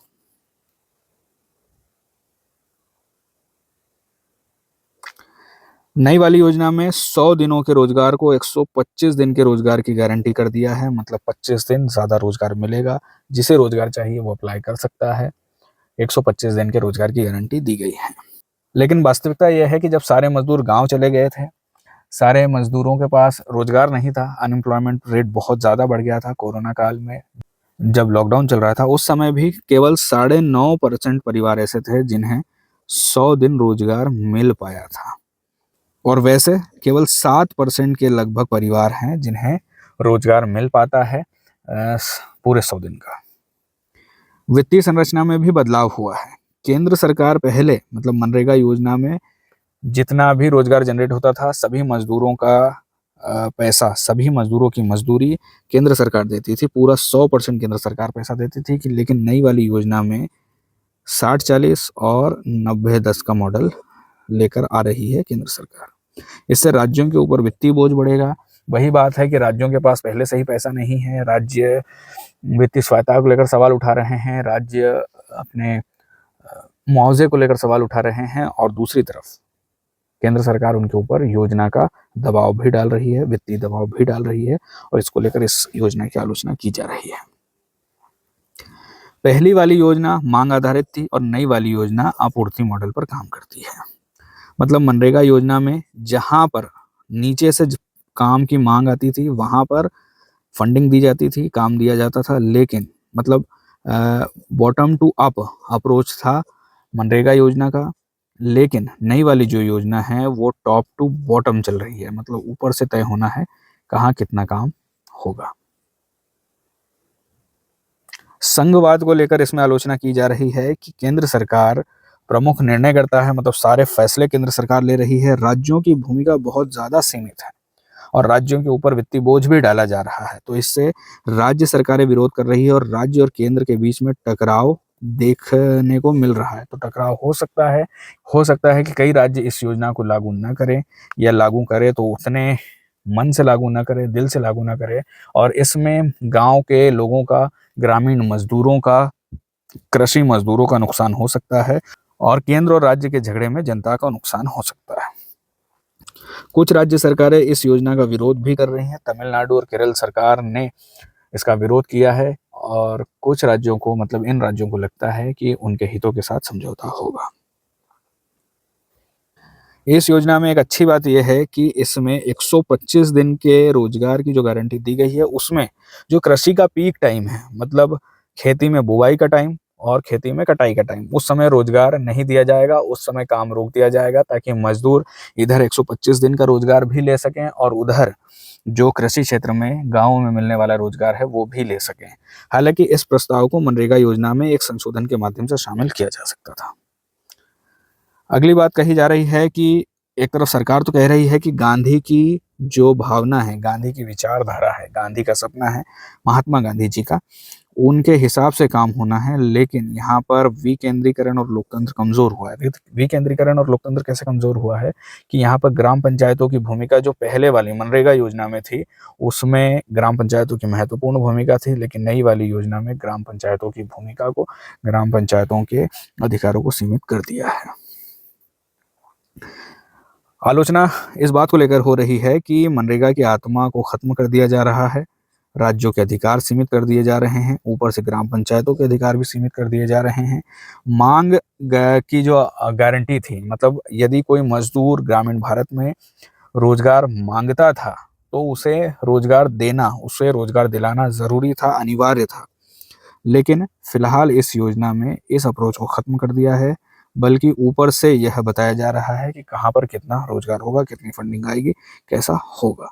नई वाली योजना में 100 दिनों के रोजगार को 125 दिन के रोजगार की गारंटी कर दिया है। मतलब 25 दिन ज्यादा रोजगार मिलेगा, जिसे रोजगार चाहिए वो अप्लाई कर सकता है। 125 दिन के रोजगार की गारंटी दी गई है। लेकिन वास्तविकता यह है कि जब सारे मजदूर गांव चले गए थे, सारे मजदूरों के पास रोजगार नहीं था, अनएम्प्लॉयमेंट रेट बहुत ज्यादा बढ़ गया था। कोरोना काल में जब लॉकडाउन चल रहा था, उस समय भी केवल 9.5% परिवार ऐसे थे जिन्हें 100 दिन रोजगार मिल पाया था। और वैसे केवल 7% के लगभग परिवार हैं जिन्हें रोजगार मिल पाता है पूरे 100 दिन का। वित्तीय संरचना में भी बदलाव हुआ है। केंद्र सरकार पहले, मतलब मनरेगा योजना में जितना भी रोजगार जनरेट होता था, सभी मजदूरों का पैसा, सभी मजदूरों की मजदूरी केंद्र सरकार देती थी, पूरा 100% केंद्र सरकार पैसा देती थी। कि लेकिन नई वाली योजना में 60-40 और 90-10 का मॉडल लेकर आ रही है केंद्र सरकार। इससे राज्यों के ऊपर वित्तीय बोझ बढ़ेगा। वही बात है कि राज्यों के पास पहले से ही पैसा नहीं है, राज्य वित्तीय स्वायत्तता को लेकर सवाल उठा रहे हैं, राज्य अपने मुआवजे को लेकर सवाल उठा रहे हैं, और दूसरी तरफ केंद्र सरकार उनके ऊपर योजना का दबाव भी डाल रही है, वित्तीय दबाव भी डाल रही है, और इसको लेकर इस योजना की आलोचना की जा रही है। पहली वाली योजना मांग आधारित थी और नई वाली योजना आपूर्ति मॉडल पर काम करती है। मतलब मनरेगा योजना में जहां पर नीचे से काम की मांग आती थी वहां पर फंडिंग दी जाती थी, काम दिया जाता था, लेकिन मतलब बॉटम टू अप अप्रोच था मनरेगा योजना का। लेकिन नई वाली जो योजना है वो टॉप टू बॉटम चल रही है, मतलब ऊपर से तय होना है कहाँ कितना काम होगा। संघवाद को लेकर इसमें आलोचना की जा रही है कि केंद्र सरकार प्रमुख निर्णय करता है, मतलब सारे फैसले केंद्र सरकार ले रही है, राज्यों की भूमिका बहुत ज्यादा सीमित है और राज्यों के ऊपर वित्तीय बोझ भी डाला जा रहा है। तो इससे राज्य सरकारें विरोध कर रही है और राज्य और केंद्र के बीच में टकराव देखने को मिल रहा है। तो टकराव हो सकता है कि कई राज्य इस योजना को लागू न करें, या लागू करें तो उतने मन से लागू ना करे, दिल से लागू ना करे, और इसमें गांव के लोगों का, ग्रामीण मजदूरों का, कृषि मजदूरों का नुकसान हो सकता है, और केंद्र और राज्य के झगड़े में जनता का नुकसान हो सकता है। कुछ राज्य सरकारें इस योजना का विरोध भी कर रही हैं। तमिलनाडु और केरल सरकार ने इसका विरोध किया है, और कुछ राज्यों को, मतलब इन राज्यों को लगता है कि उनके हितों के साथ समझौता होगा। इस योजना में एक अच्छी बात यह है कि इसमें 125 दिन के रोजगार की जो गारंटी दी गई है, उसमें जो कृषि का पीक टाइम है, मतलब खेती में बुवाई का टाइम और खेती में कटाई का टाइम, उस समय रोजगार नहीं दिया जाएगा, उस समय काम रोक दिया जाएगा, ताकि मजदूर इधर 125 दिन का रोजगार भी ले सकें और उधर जो कृषि क्षेत्र में गाँव में मिलने वाला रोजगार है वो भी ले सकें। हालांकि इस प्रस्ताव को मनरेगा योजना में एक संशोधन के माध्यम से शामिल किया जा सकता था। अगली बात कही जा रही है कि एक तरफ सरकार तो कह रही है कि गांधी की जो भावना है, गांधी की विचारधारा है, गांधी का सपना है, महात्मा गांधी जी का, उनके हिसाब से काम होना है, लेकिन यहाँ पर विकेंद्रीकरण और लोकतंत्र कमजोर हुआ है। विकेंद्रीकरण और लोकतंत्र कैसे कमजोर हुआ है कि यहाँ पर ग्राम पंचायतों की भूमिका जो पहले वाली मनरेगा योजना में थी, उसमें ग्राम पंचायतों की महत्वपूर्ण भूमिका थी, लेकिन नई वाली योजना में ग्राम पंचायतों की भूमिका को, ग्राम पंचायतों के अधिकारों को सीमित कर दिया है। आलोचना इस बात को लेकर हो रही है कि मनरेगा की आत्मा को खत्म कर दिया जा रहा है, राज्यों के अधिकार सीमित कर दिए जा रहे हैं, ऊपर से ग्राम पंचायतों के अधिकार भी सीमित कर दिए जा रहे हैं। मांग की जो गारंटी थी, मतलब यदि कोई मजदूर ग्रामीण भारत में रोजगार मांगता था तो उसे रोजगार देना, उसे रोजगार दिलाना जरूरी था, अनिवार्य था। लेकिन फिलहाल इस योजना में इस अप्रोच को खत्म कर दिया है, बल्कि ऊपर से यह बताया जा रहा है कि कहाँ पर कितना रोजगार होगा, कितनी फंडिंग आएगी, कैसा होगा।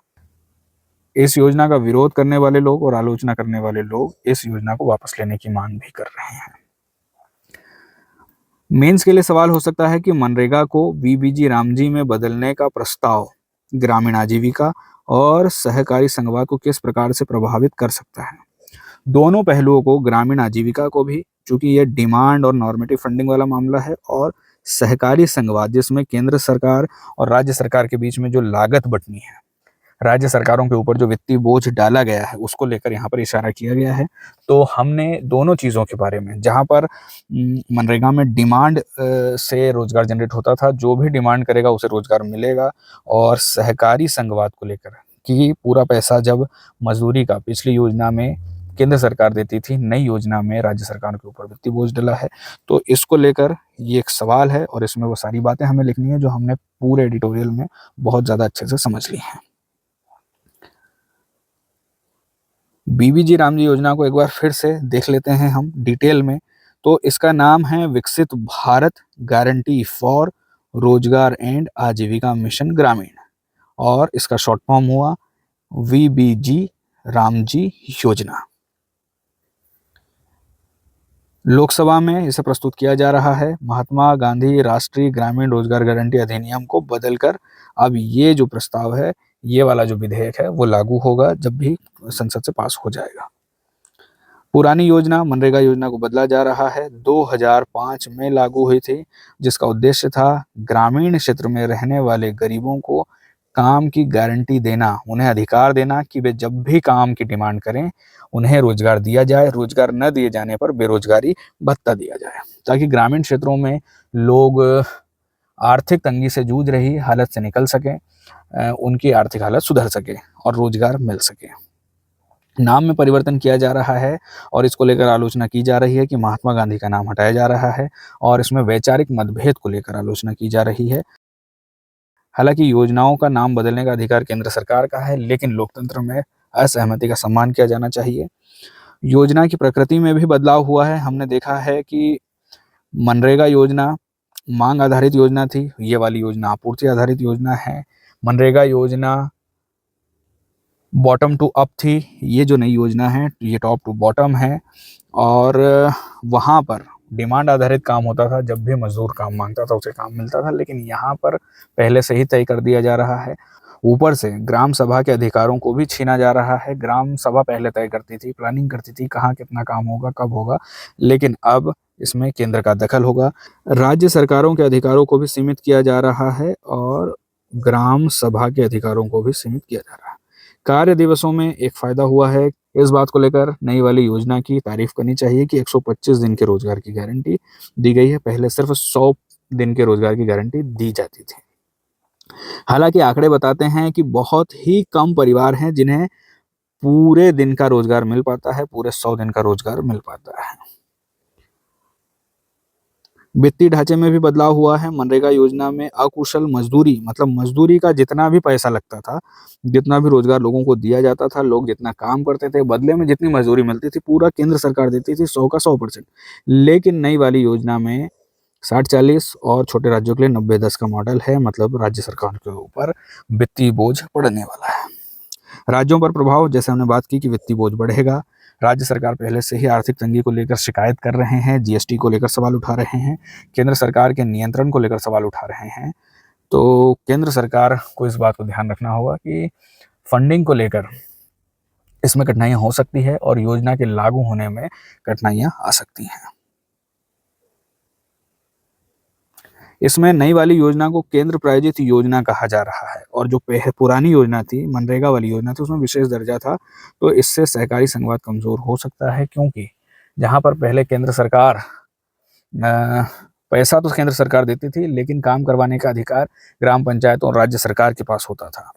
इस योजना का विरोध करने वाले लोग और आलोचना करने वाले लोग इस योजना को वापस लेने की मांग भी कर रहे हैं। मेंस के लिए सवाल हो सकता है कि मनरेगा को वीबीजी रामजी में बदलने का प्रस्ताव ग्रामीण आजीविका और सहकारी संघवाद को किस प्रकार से प्रभावित कर सकता है। दोनों पहलुओं को, ग्रामीण आजीविका को भी, चूंकि यह डिमांड और नॉर्मेटिव फंडिंग वाला मामला है, और सहकारी संघवाद जिसमें केंद्र सरकार और राज्य सरकार के बीच में जो लागत बंटनी है, राज्य सरकारों के ऊपर जो वित्तीय बोझ डाला गया है, उसको लेकर यहाँ पर इशारा किया गया है। तो हमने दोनों चीज़ों के बारे में, जहाँ पर मनरेगा में डिमांड से रोजगार जनरेट होता था, जो भी डिमांड करेगा उसे रोजगार मिलेगा, और सहकारी संघवाद को लेकर कि पूरा पैसा जब मजदूरी का पिछली योजना में केंद्र सरकार देती थी, नई योजना में राज्य सरकार के ऊपर वित्तीय बोझ डला है। तो इसको लेकर ये एक सवाल है, और इसमें वो सारी बातें हमें लिखनी है जो हमने पूरे एडिटोरियल में बहुत ज़्यादा अच्छे से समझ ली हैं। बीबीजी रामजी योजना को एक बार फिर से देख लेते हैं हम डिटेल में। तो इसका नाम है विकसित भारत गारंटी फॉर रोजगार एंड आजीविका मिशन ग्रामीण, और इसका शॉर्ट फॉर्म हुआ वीबीजी रामजी योजना। लोकसभा में इसे प्रस्तुत किया जा रहा है महात्मा गांधी राष्ट्रीय ग्रामीण रोजगार गारंटी अधिनियम को बदलकर। अब ये जो प्रस्ताव है, ये वाला जो विधेयक है, वो लागू होगा जब भी संसद से पास हो जाएगा। पुरानी योजना मनरेगा योजना को बदला जा रहा है, 2005 में लागू हुई थी, जिसका उद्देश्य था ग्रामीण क्षेत्र में रहने वाले गरीबों को काम की गारंटी देना, उन्हें अधिकार देना कि वे जब भी काम की डिमांड करें उन्हें रोजगार दिया जाए। रोजगार न दिए जाने पर बेरोजगारी भत्ता दिया जाए, ताकि ग्रामीण क्षेत्रों में लोग आर्थिक तंगी से जूझ रही हालत से निकल सकें, उनकी आर्थिक हालत सुधर सके और रोजगार मिल सके। नाम में परिवर्तन किया जा रहा है और इसको लेकर आलोचना की जा रही है कि महात्मा गांधी का नाम हटाया जा रहा है, और इसमें वैचारिक मतभेद को लेकर आलोचना की जा रही है। हालांकि योजनाओं का नाम बदलने का अधिकार केंद्र सरकार का है, लेकिन लोकतंत्र में असहमति का सम्मान किया जाना चाहिए। योजना की प्रकृति में भी बदलाव हुआ है। हमने देखा है कि मनरेगा योजना मांग आधारित योजना थी, ये वाली योजना आपूर्ति आधारित योजना है। मनरेगा योजना बॉटम टू अप थी, ये जो नई योजना है ये टॉप टू बॉटम है। और वहाँ पर डिमांड आधारित काम होता था, जब भी मजदूर काम मांगता था उसे काम मिलता था, लेकिन यहाँ पर पहले से ही तय कर दिया जा रहा है। ऊपर से ग्राम सभा के अधिकारों को भी छीना जा रहा है। ग्राम सभा पहले तय करती थी, प्लानिंग करती थी कहाँ कितना काम होगा, कब होगा, लेकिन अब इसमें केंद्र का दखल होगा। राज्य सरकारों के अधिकारों को भी सीमित किया जा रहा है और ग्राम सभा के अधिकारों को भी सीमित किया जा रहा है। कार्य दिवसों में एक फायदा हुआ है, इस बात को लेकर नई वाली योजना की तारीफ करनी चाहिए कि 125 दिन के रोजगार की गारंटी दी गई है। पहले सिर्फ 100 दिन के रोजगार की गारंटी दी जाती थी। हालांकि आंकड़े बताते हैं कि बहुत ही कम परिवार हैं जिन्हें पूरे दिन का रोजगार मिल पाता है, पूरे 100 दिन का रोजगार मिल पाता है। वित्तीय ढांचे में भी बदलाव हुआ है। मनरेगा योजना में अकुशल मजदूरी, मतलब मजदूरी का जितना भी पैसा लगता था, जितना भी रोजगार लोगों को दिया जाता था, लोग जितना काम करते थे, बदले में जितनी मजदूरी मिलती थी, पूरा केंद्र सरकार देती थी 100 का 100%। लेकिन नई वाली योजना में 60-40 और छोटे राज्यों के लिए 90-10 का मॉडल है, मतलब राज्य सरकार के ऊपर वित्तीय बोझ पड़ने वाला है। राज्यों पर प्रभाव, जैसे हमने बात की कि वित्तीय बोझ बढ़ेगा। राज्य सरकार पहले से ही आर्थिक तंगी को लेकर शिकायत कर रहे हैं, जीएसटी को लेकर सवाल उठा रहे हैं, केंद्र सरकार के नियंत्रण को लेकर सवाल उठा रहे हैं। तो केंद्र सरकार को इस बात को ध्यान रखना होगा कि फंडिंग को लेकर इसमें कठिनाइयां हो सकती है और योजना के लागू होने में कठिनाइयां आ सकती हैं। इसमें नई वाली योजना को केंद्र प्रायोजित योजना कहा जा रहा है, और जो पुरानी योजना थी, मनरेगा वाली योजना थी, उसमें विशेष दर्जा था। तो इससे सहकारी संघवाद कमजोर हो सकता है, क्योंकि जहां पर पहले केंद्र सरकार पैसा तो केंद्र सरकार देती थी, लेकिन काम करवाने का अधिकार ग्राम पंचायतों और राज्य सरकार के पास होता था।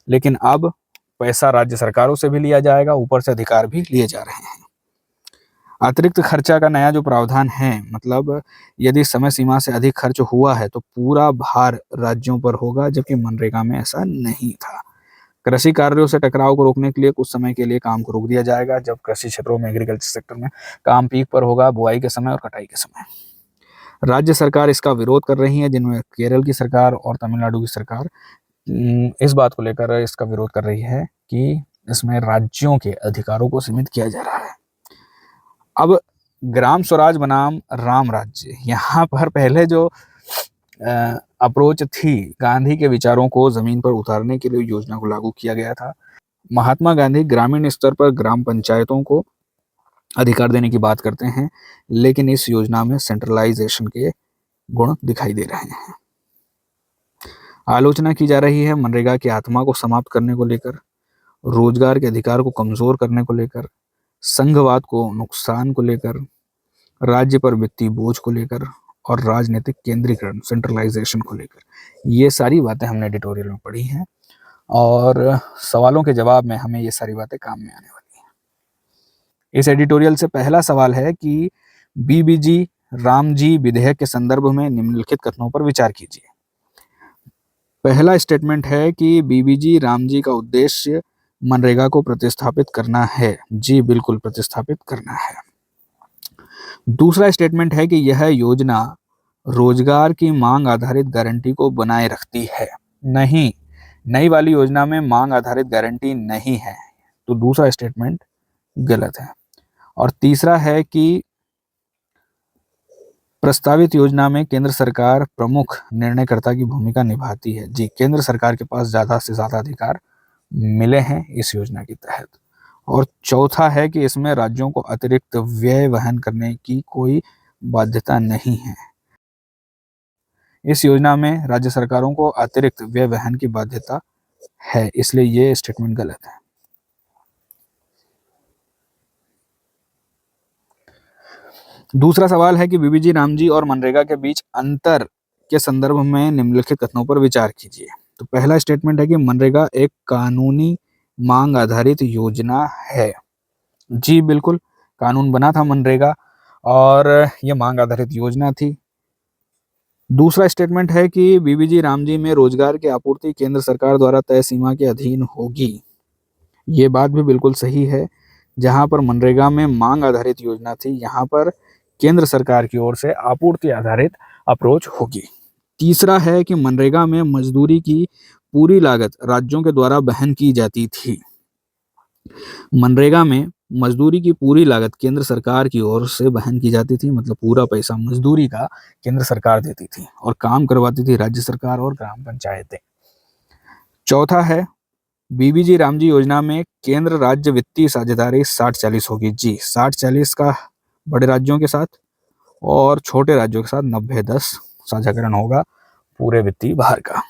लेकिन अब पैसा राज्य सरकारों से भी लिया जाएगा, ऊपर से अधिकार भी लिए जा रहे हैं। अतिरिक्त खर्चा का नया जो प्रावधान है, मतलब यदि समय सीमा से अधिक खर्च हुआ है तो पूरा भार राज्यों पर होगा, जबकि मनरेगा में ऐसा नहीं था। कृषि कार्यों से टकराव को रोकने के लिए कुछ समय के लिए काम को रोक दिया जाएगा, जब कृषि क्षेत्रों में, एग्रीकल्चर सेक्टर में काम पीक पर होगा, बुआई के समय और कटाई के समय। राज्य सरकार इसका विरोध कर रही है, जिनमें केरल की सरकार और तमिलनाडु की सरकार इस बात को लेकर इसका विरोध कर रही है कि इसमें राज्यों के अधिकारों को सीमित किया जा रहा है। अब ग्राम स्वराज बनाम राम राज्य, यहाँ पर पहले जो अप्रोच थी, गांधी के विचारों को जमीन पर उतारने के लिए योजना को लागू किया गया था। महात्मा गांधी ग्रामीण स्तर पर ग्राम पंचायतों को अधिकार देने की बात करते हैं, लेकिन इस योजना में सेंट्रलाइजेशन के गुण दिखाई दे रहे हैं। आलोचना की जा रही है मनरेगा की आत्मा को समाप्त करने को लेकर, रोजगार के अधिकार को कमजोर करने को लेकर, संघवाद को नुकसान को लेकर, राज्य पर वित्तीय बोझ को लेकर और राजनीतिक केंद्रीकरण, सेंट्रलाइजेशन को लेकर। ये सारी बातें हमने एडिटोरियल में पढ़ी हैं और सवालों के जवाब में हमें ये सारी बातें काम में आने वाली हैं। इस एडिटोरियल से पहला सवाल है कि बीबीजी रामजी विधेयक के संदर्भ में निम्नलिखित कथनों पर विचार कीजिए। पहला स्टेटमेंट है कि बीबीजी रामजी का उद्देश्य मनरेगा को प्रतिस्थापित करना है। जी बिल्कुल, प्रतिस्थापित करना है। दूसरा स्टेटमेंट है कि यह योजना रोजगार की मांग आधारित गारंटी को बनाए रखती है। नहीं, नई वाली योजना में मांग आधारित गारंटी नहीं है, तो दूसरा स्टेटमेंट गलत है। और तीसरा है कि प्रस्तावित योजना में केंद्र सरकार प्रमुख निर्णयकर्ता की भूमिका निभाती है। जी, केंद्र सरकार के पास ज़्यादा से ज़्यादा अधिकार मिले हैं इस योजना के तहत। और चौथा है कि इसमें राज्यों को अतिरिक्त व्यय वहन करने की कोई बाध्यता नहीं है। इस योजना में राज्य सरकारों को अतिरिक्त व्यय वहन की बाध्यता है, इसलिए ये स्टेटमेंट गलत है। दूसरा सवाल है कि बीबीजी रामजी और मनरेगा के बीच अंतर के संदर्भ में निम्नलिखित कथनों पर विचार कीजिए। तो पहला स्टेटमेंट है कि मनरेगा एक कानूनी मांग आधारित योजना है। जी बिल्कुल, कानून बना था मनरेगा और यह मांग आधारित योजना थी। दूसरा स्टेटमेंट है कि बीबीजी रामजी में रोजगार की आपूर्ति केंद्र सरकार द्वारा तय सीमा के अधीन होगी। ये बात भी बिल्कुल सही है। जहां पर मनरेगा में मांग आधारित योजना थी, यहाँ पर केंद्र सरकार की ओर से आपूर्ति आधारित अप्रोच होगी। तीसरा है कि मनरेगा में मजदूरी की पूरी लागत राज्यों के द्वारा वहन की जाती थी। मनरेगा में मजदूरी की पूरी लागत केंद्र सरकार की ओर से वहन की जाती थी, मतलब पूरा पैसा मजदूरी का केंद्र सरकार देती थी और काम करवाती थी राज्य सरकार और ग्राम पंचायतें। चौथा है बीबीजी रामजी योजना में केंद्र राज्य वित्तीय साझेदारी 60-40 होगी। जी 60-40 का बड़े राज्यों के साथ और छोटे राज्यों के साथ 90-10 साझाकरण होगा पूरे वित्तीय भार का।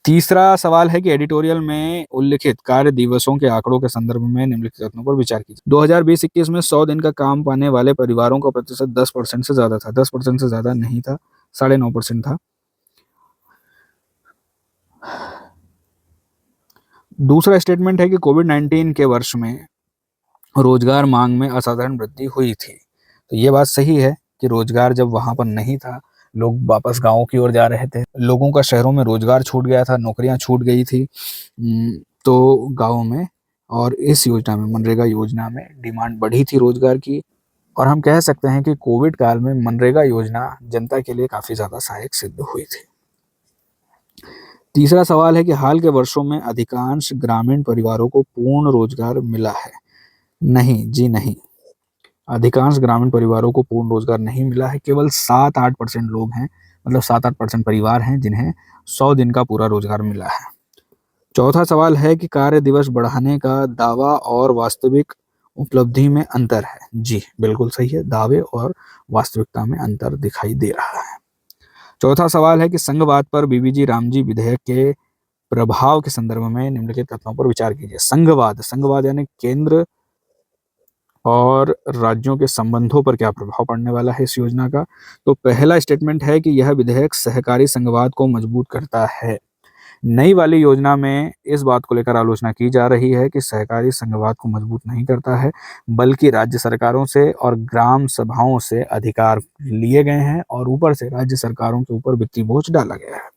तीसरा सवाल है कि एडिटोरियल में उल्लिखित कार्य दिवसों के आंकड़ों के संदर्भ में निम्नलिखित कथनों पर विचार कीजिए। 2020-21 में 100 दिन का काम पाने वाले परिवारों का प्रतिशत 10% से ज्यादा था। 10% से ज्यादा नहीं था, 9.5% था। दूसरा स्टेटमेंट है कि कोविड-19 के वर्ष में रोजगार मांग में असाधारण वृद्धि हुई थी। तो ये बात सही है कि रोजगार जब वहां पर नहीं था, लोग वापस गांवों की ओर जा रहे थे, लोगों का शहरों में रोजगार छूट गया था, नौकरियां छूट गई थी, तो गांवों में और इस योजना में, मनरेगा योजना में डिमांड बढ़ी थी रोजगार की। और हम कह सकते हैं कि कोविड काल में मनरेगा योजना जनता के लिए काफी ज्यादा सहायक सिद्ध हुई थी। तीसरा सवाल है कि हाल के वर्षों में अधिकांश ग्रामीण परिवारों को पूर्ण रोजगार मिला है। नहीं, जी नहीं, अधिकांश ग्रामीण परिवारों को पूर्ण रोजगार नहीं मिला है। केवल 7-8% लोग हैं, मतलब 7-8% परिवार हैं जिन्हें 100 दिन का पूरा रोजगार मिला है। चौथा सवाल है कि कार्य दिवस बढ़ाने का दावा और वास्तविक उपलब्धि में अंतर है। जी बिल्कुल सही है, दावे और वास्तविकता में अंतर दिखाई दे रहा है। चौथा सवाल है कि संघवाद पर बीबीजी रामजी विधेयक के प्रभाव के संदर्भ में निम्नलिखित कथनों पर विचार कीजिए। संघवाद यानी केंद्र और राज्यों के संबंधों पर क्या प्रभाव पड़ने वाला है इस योजना का। तो पहला स्टेटमेंट है कि यह विधेयक सहकारी संघवाद को मजबूत करता है। नई वाली योजना में इस बात को लेकर आलोचना की जा रही है कि सहकारी संघवाद को मजबूत नहीं करता है, बल्कि राज्य सरकारों से और ग्राम सभाओं से अधिकार लिए गए हैं और ऊपर से राज्य सरकारों के ऊपर वित्तीय बोझ डाला गया है।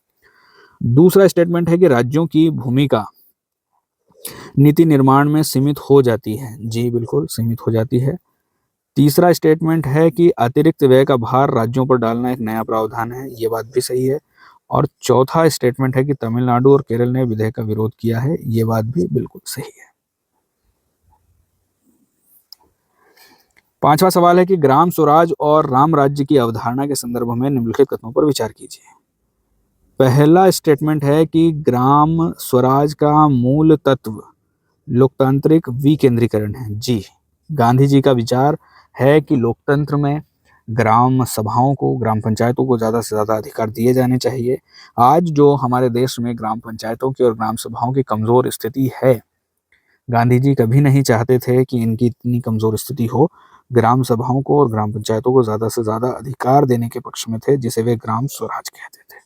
दूसरा स्टेटमेंट है कि राज्यों की भूमिका नीति निर्माण में सीमित हो जाती है। जी बिल्कुल सीमित हो जाती है। तीसरा स्टेटमेंट है कि अतिरिक्त व्यय का भार राज्यों पर डालना एक नया प्रावधान है। ये बात भी सही है। और चौथा स्टेटमेंट है कि तमिलनाडु और केरल ने विधेयक का विरोध किया है। ये बात भी बिल्कुल सही है। पांचवा सवाल है कि ग्राम स्वराज और राम राज्य की अवधारणा के संदर्भ में निम्नलिखित कथनों पर विचार कीजिए। पहला स्टेटमेंट है कि ग्राम स्वराज का मूल तत्व लोकतांत्रिक विकेंद्रीकरण है। जी गांधी जी का विचार है कि लोकतंत्र में ग्राम सभाओं को, ग्राम पंचायतों को ज़्यादा से ज़्यादा अधिकार दिए जाने चाहिए। आज जो हमारे देश में ग्राम पंचायतों की और ग्राम सभाओं की कमज़ोर स्थिति है, गांधी जी कभी नहीं चाहते थे कि इनकी इतनी कमज़ोर स्थिति हो। ग्राम सभाओं को और ग्राम पंचायतों को ज़्यादा से ज़्यादा अधिकार देने के पक्ष में थे, जिसे वे ग्राम स्वराज कहते थे।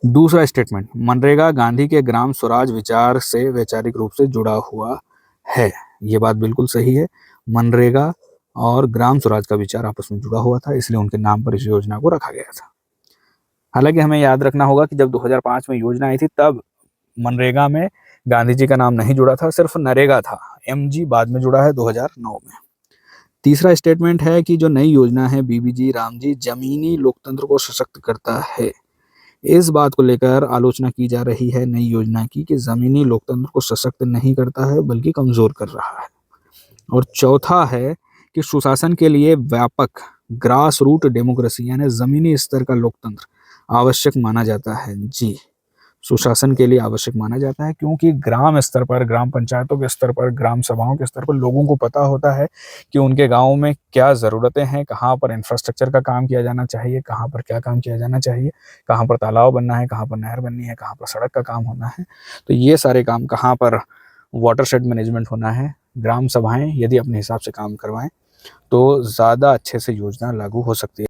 दूसरा स्टेटमेंट, मनरेगा गांधी के ग्राम स्वराज विचार से वैचारिक रूप से जुड़ा हुआ है। ये बात बिल्कुल सही है। मनरेगा और ग्राम स्वराज का विचार आपस में जुड़ा हुआ था, इसलिए उनके नाम पर इस योजना को रखा गया था। हालांकि हमें याद रखना होगा कि जब 2005 में योजना आई थी, तब मनरेगा में गांधी जी का नाम नहीं जुड़ा था, सिर्फ नरेगा था। एमजी बाद में जुड़ा है 2009 में। तीसरा स्टेटमेंट है कि जो नई योजना है बीबीजी रामजी, जमीनी लोकतंत्र को सशक्त करता है। इस बात को लेकर आलोचना की जा रही है नई योजना की कि जमीनी लोकतंत्र को सशक्त नहीं करता है, बल्कि कमजोर कर रहा है। और चौथा है कि सुशासन के लिए व्यापक ग्रास रूट डेमोक्रेसी यानी जमीनी स्तर का लोकतंत्र आवश्यक माना जाता है। जी सुशासन के लिए आवश्यक माना जाता है, क्योंकि ग्राम स्तर पर, ग्राम पंचायतों के स्तर पर, ग्राम सभाओं के स्तर पर लोगों को पता होता है कि उनके गाँव में क्या ज़रूरतें हैं, कहाँ पर इंफ्रास्ट्रक्चर का काम किया जाना चाहिए, कहाँ पर क्या काम किया जाना चाहिए, कहाँ पर तालाब बनना है, कहाँ पर नहर बननी है, कहाँ पर सड़क का काम होना है। तो ये सारे काम, कहाँ पर वाटरशेड मैनेजमेंट होना है, ग्राम सभाएँ यदि अपने हिसाब से काम करवाएँ तो ज़्यादा अच्छे से योजना लागू हो सकती है।